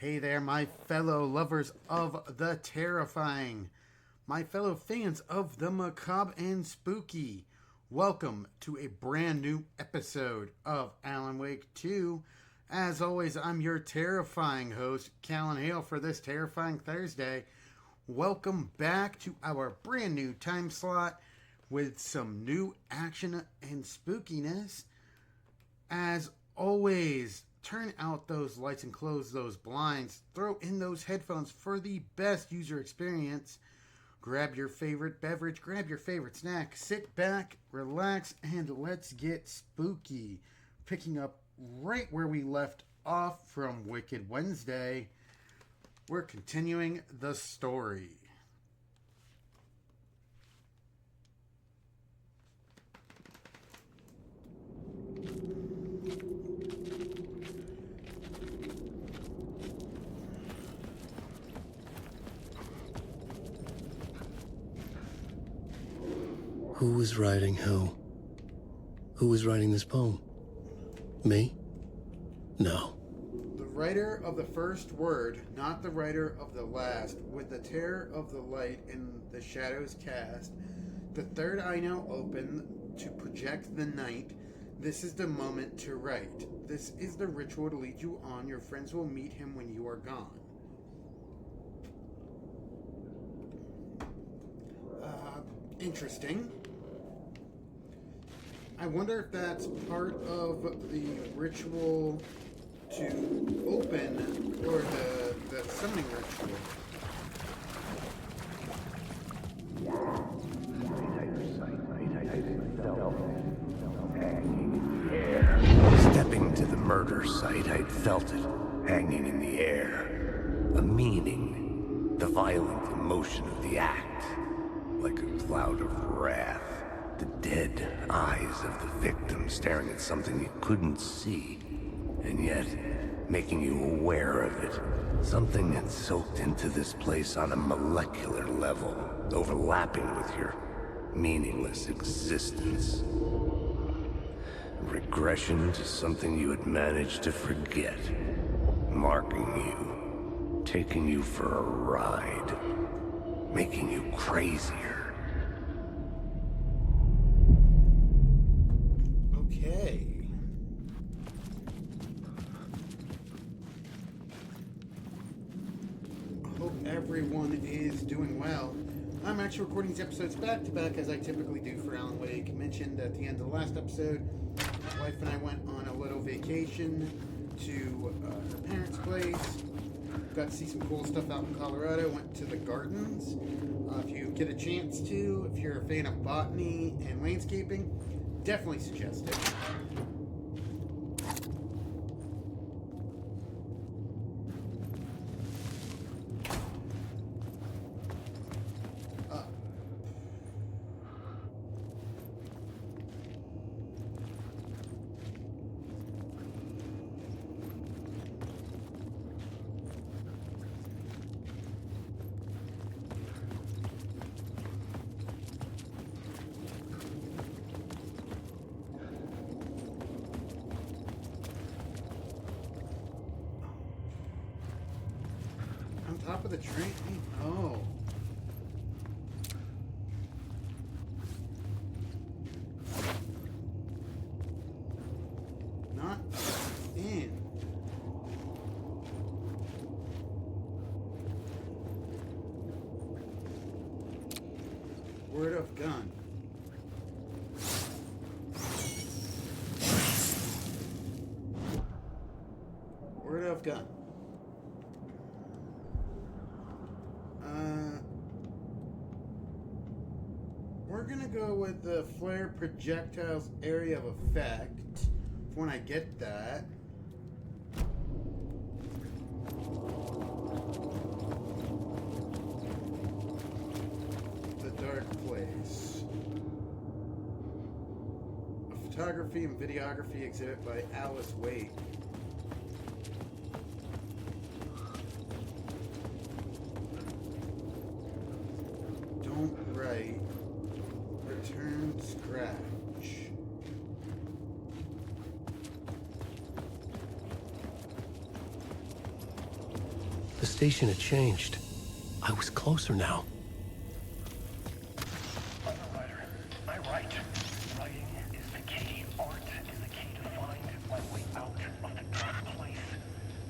Hey there, my fellow lovers of the terrifying, my fellow fans of the macabre and spooky. Welcome to a brand new episode of Alanwake 2. As always, I'm your terrifying host, Callan Hale, for this terrifying Thursday. Welcome back to our brand new time slot with some new action and spookiness. As always, turn out those lights and close those blinds. Throw in those headphones for the best user experience. Grab your favorite beverage, grab your favorite snack, sit back, relax, and let's get spooky. Picking up right where we left off from Wicked Wednesday, we're continuing the story. Who was writing who? Who was writing this poem? Me? No. The writer of the first word, not the writer of the last. With the terror of the light and the shadows cast, the third eye now open to project the night. This is the moment to write. This is the ritual to lead you on. Your friends will meet him when you are gone. Interesting. I wonder if that's part of the ritual to open, or the summoning ritual. Stepping to the murder site, I'd felt it, hanging in the air. A meaning, the violent emotion of the act, like a cloud of wrath. The dead eyes of the victim staring at something you couldn't see, and yet making you aware of it. Something had soaked into this place on a molecular level, overlapping with your meaningless existence. Regression to something you had managed to forget, marking you, taking you for a ride, making you crazier. Okay. Hope everyone is doing well. I'm actually recording these episodes back to back as I typically do for Alan Wake. Mentioned at the end of the last episode, my wife and I went on a little vacation to her parents' place. Got to see some cool stuff out in Colorado. Went to the gardens. If you get a chance to, if you're a fan of botany and landscaping, definitely suggest it. Top of the train? Oh. Not in. Word of gun. Word of gun. We're gonna go with the flare projectiles area of effect when I get that. The dark place. A photography and videography exhibit by Alice Wade. Don't write. Return scratch. The station had changed. I was closer now. I'm a writer. I write. Writing is the key. Art is the key to find my way out of the dark place.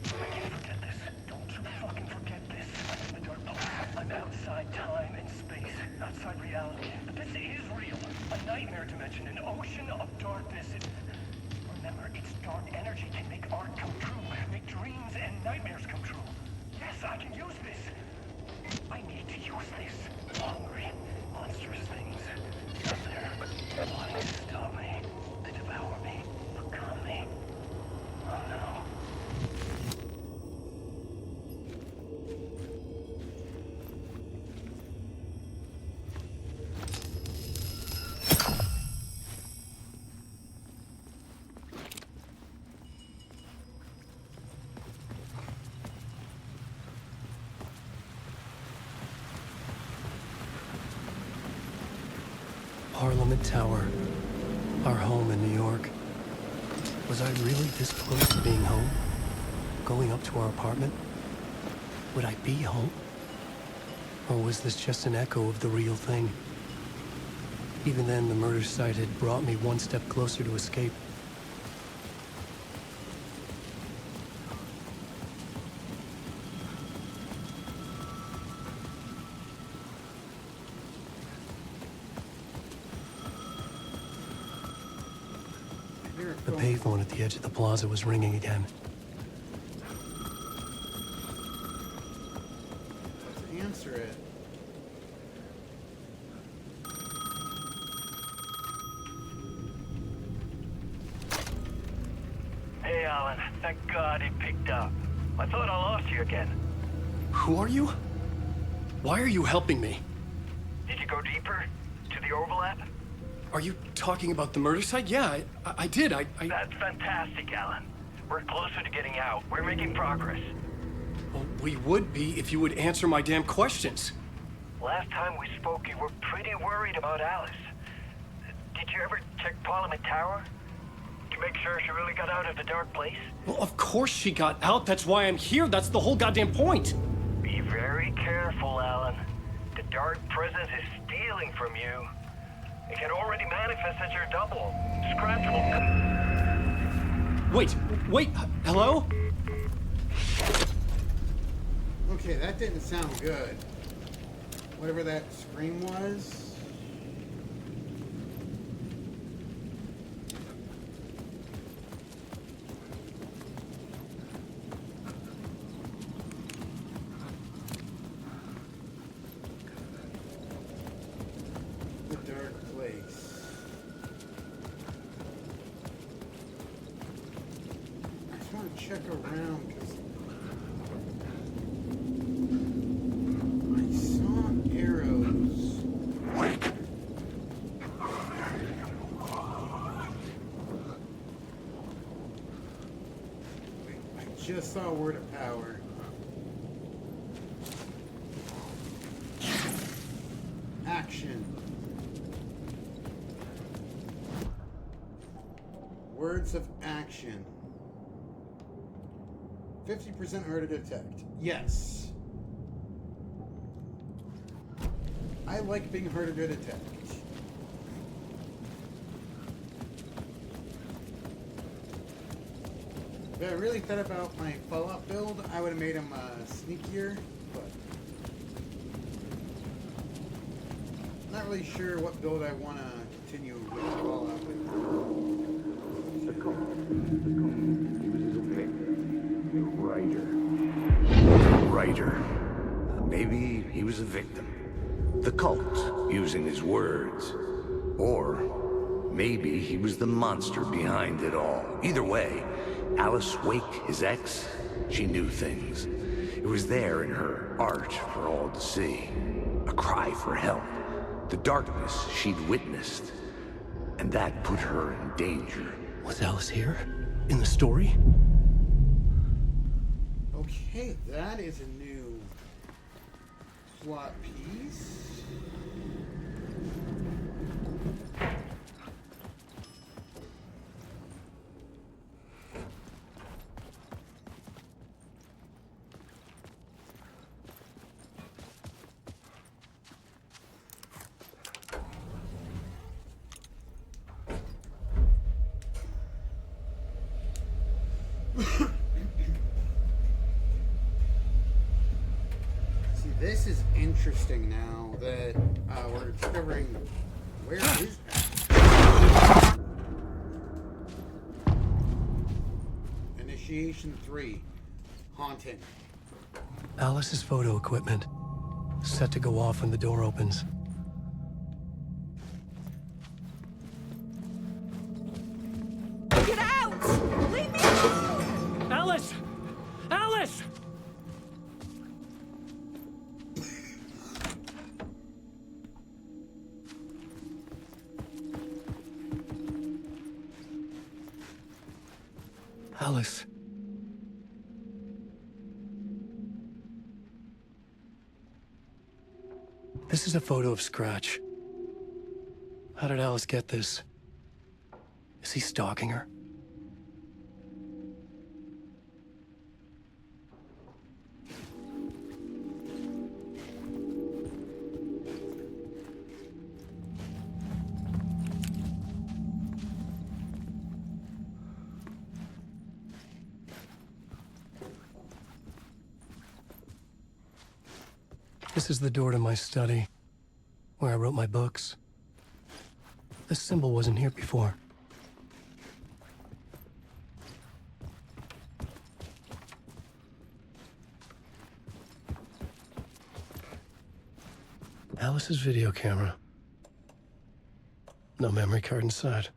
I can't forget this. Don't you fucking forget this. I'm in the dark place. I'm outside time and space. Outside reality. But this is real. A nightmare dimension. An ocean of darkness. Remember, its dark energy can make art come true. Make dreams and nightmares come true. Yes, I can use this. I need to use this. Hungry, monstrous things out there wanting to stop me, to devour me, become me. Oh no. Parliament Tower. Our home in New York. Was I really this close to being home? Going up to our apartment? Would I be home? Or was this just an echo of the real thing? Even then, the murder site had brought me one step closer to escape. The payphone at the edge of the plaza was ringing again. Let's answer it. Hey, Alan. Thank God it picked up. I thought I lost you again. Who are you? Why are you helping me? Did you go deeper? To the overlap? Are you talking about the murder site? Yeah, I did. That's fantastic, Alan. We're closer to getting out. We're making progress. Well, we would be if you would answer my damn questions. Last time we spoke, you were pretty worried about Alice. Did you ever check Parliament Tower? To make sure she really got out of the dark place? Well, of course she got out. That's why I'm here. That's the whole goddamn point. Be very careful, Alan. The dark presence is stealing from you. It can already manifest as your double. Scratch will... Wait, hello? Okay, that didn't sound good. Whatever that scream was. The dark place. I just want to check around because I saw arrows. Wait, I just saw a word of power. Action. Words of action. 50% hard to detect. Yes. I like being harder to detect. If I really thought about my Fallout build, I would have made him sneakier, but not really sure what build I want to continue with Fallout with. The writer. Maybe he was a victim. The cult, using his words. Or maybe he was the monster behind it all. Either way, Alice Wake, his ex, she knew things. It was there in her art for all to see. A cry for help. The darkness she'd witnessed. And that put her in danger. Was Alice here? In the story? Okay, that is a new plot piece. See, this is interesting now that we're discovering where is that? Initiation 3. Haunting. Alice's photo equipment. Set to go off when the door opens. Get out! Leave me alone! Alice! Alice! Alice. This is a photo of Scratch. How did Alice get this? Is he stalking her? This is the door to my study, where I wrote my books. This symbol wasn't here before. Alice's video camera. No memory card inside.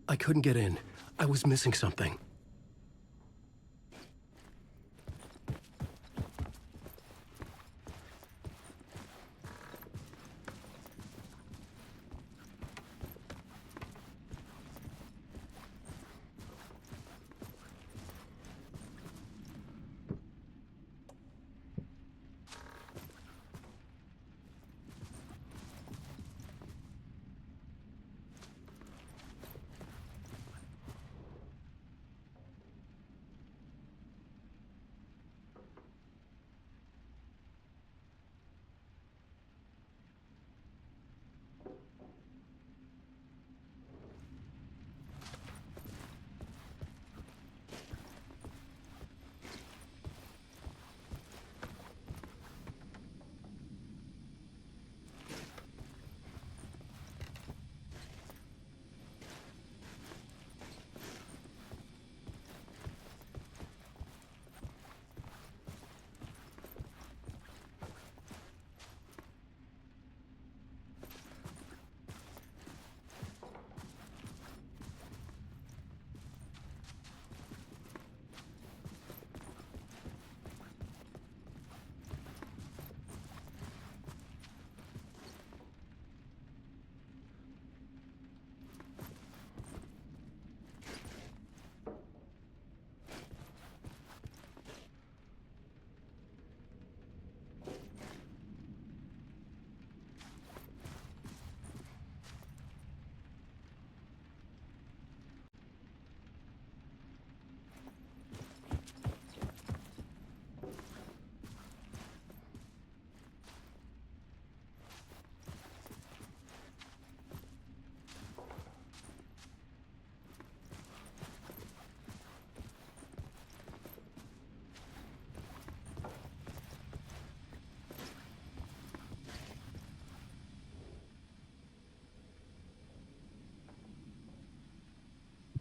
I couldn't get in. I was missing something.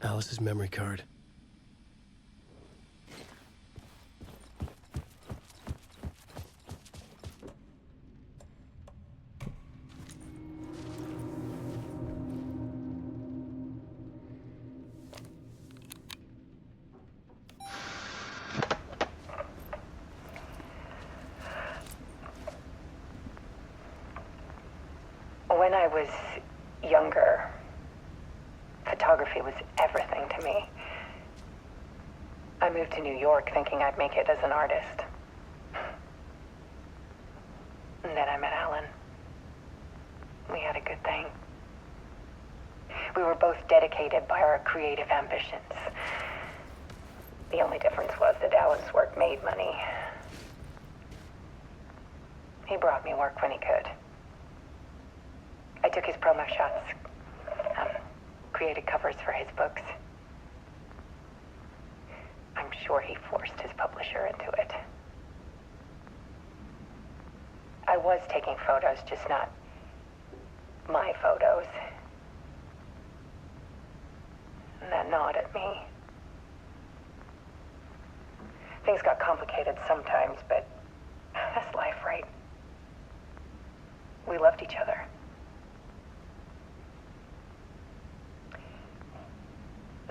Alice's memory card. When I was younger, photography was everything to me. I moved to New York thinking I'd make it as an artist. And then I met Alan. We had a good thing. We were both dedicated by our creative ambitions. The only difference was that Alan's work made money. He brought me work when he could. I took his promo shots, created covers for his books. I'm sure he forced his publisher into it. I was taking photos, just not my photos. And that gnawed at me. Things got complicated sometimes, but that's life, right? We loved each other.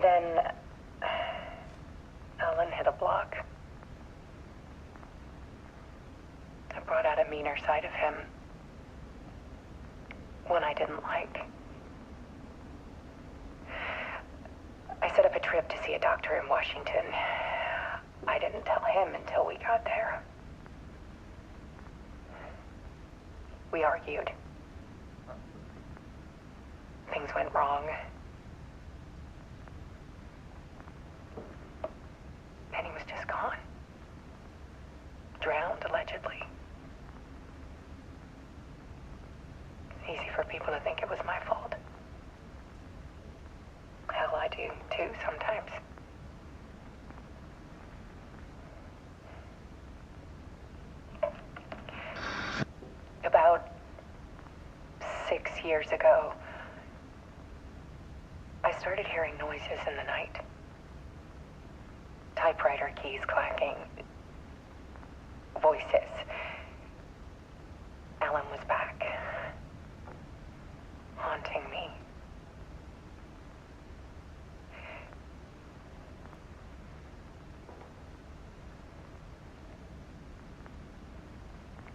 Then Alan hit a block. I brought out a meaner side of him. One I didn't like. I set up a trip to see a doctor in Washington. I didn't tell him until we got there. We argued. Things went wrong. And he was just gone. Drowned, allegedly. It's easy for people to think it was my fault. Hell, I do, too, sometimes. About 6 years ago, I started hearing noises in the night. Typewriter keys clacking. Voices. Alan was back. Haunting me.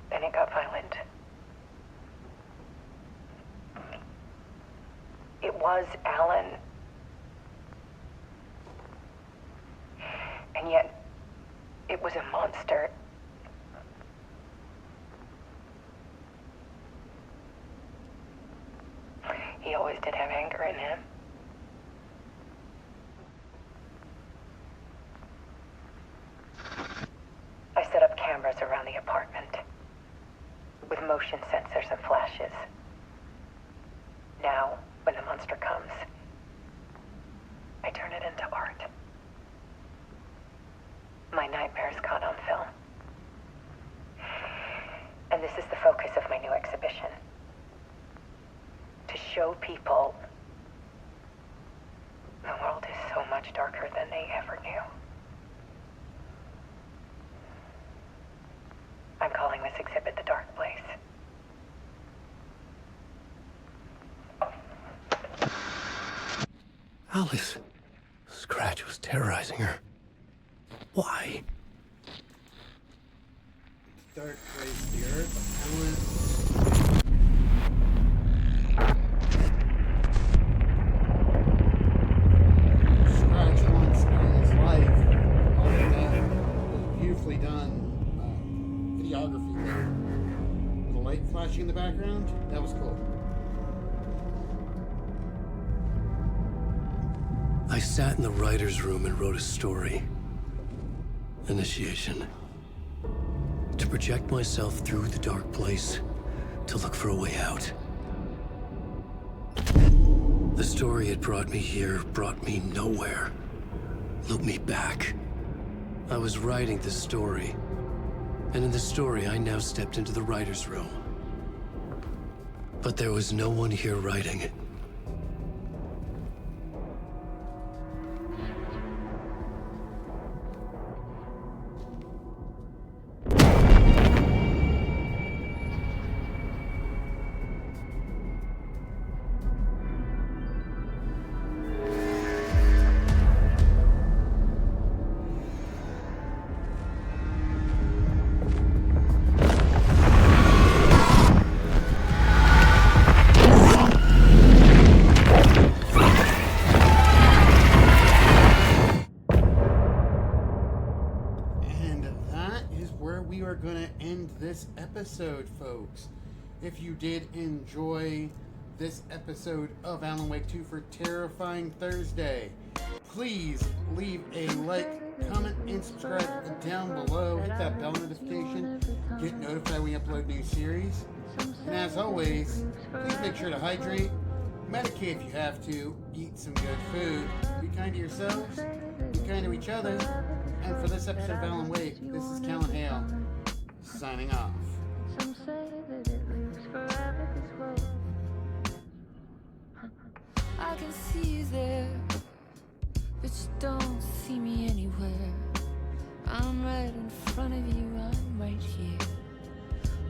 Then it got violent. It was Alan. And yet, it was a monster. He always did have anger in him. I set up cameras around the apartment with motion sensors and flashes. Now, when the monster comes, I turn it into art. My nightmares caught on film. And this is the focus of my new exhibition. To show people the world is so much darker than they ever knew. I'm calling this exhibit The Dark Place. Alice. Scratch was terrorizing her. Why? Dark Place, the Earth, Alan. Scratch once in his life. All of that beautifully done videography there. With the light flashing in the background, that was cool. I sat in the writer's room and wrote a story. Initiation. To project myself through the dark place, to look for a way out. The story had brought me here, brought me nowhere. Looped me back. I was writing the story. And in the story, I now stepped into the writer's room. But there was no one here writing it. where we are going to end this episode, folks. If you did enjoy this episode of Alan Wake 2 for Terrifying Thursday, please leave a like, comment, and subscribe down below. Hit that bell notification. Get notified when we upload new series. And as always, please make sure to hydrate, medicate if you have to, eat some good food, be kind to yourselves, be kind to each other. And for this episode of Alan Wake, this is Callan Hale, signing off. Some say that it lives forever this way. I can see you there, but you don't see me anywhere. I'm right in front of you, I'm right here,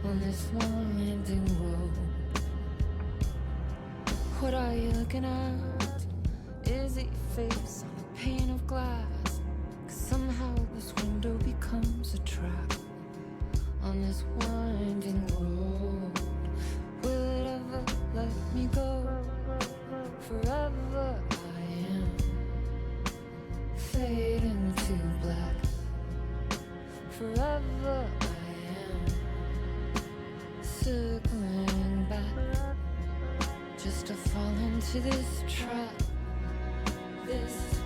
on this winding road. What are you looking at? Is it your face on a pane of glass? 'Cause somehow this window becomes a trap on this winding road. Will it ever let me go? Forever I am fading to black. Forever I am circling back, just to fall into this trap. This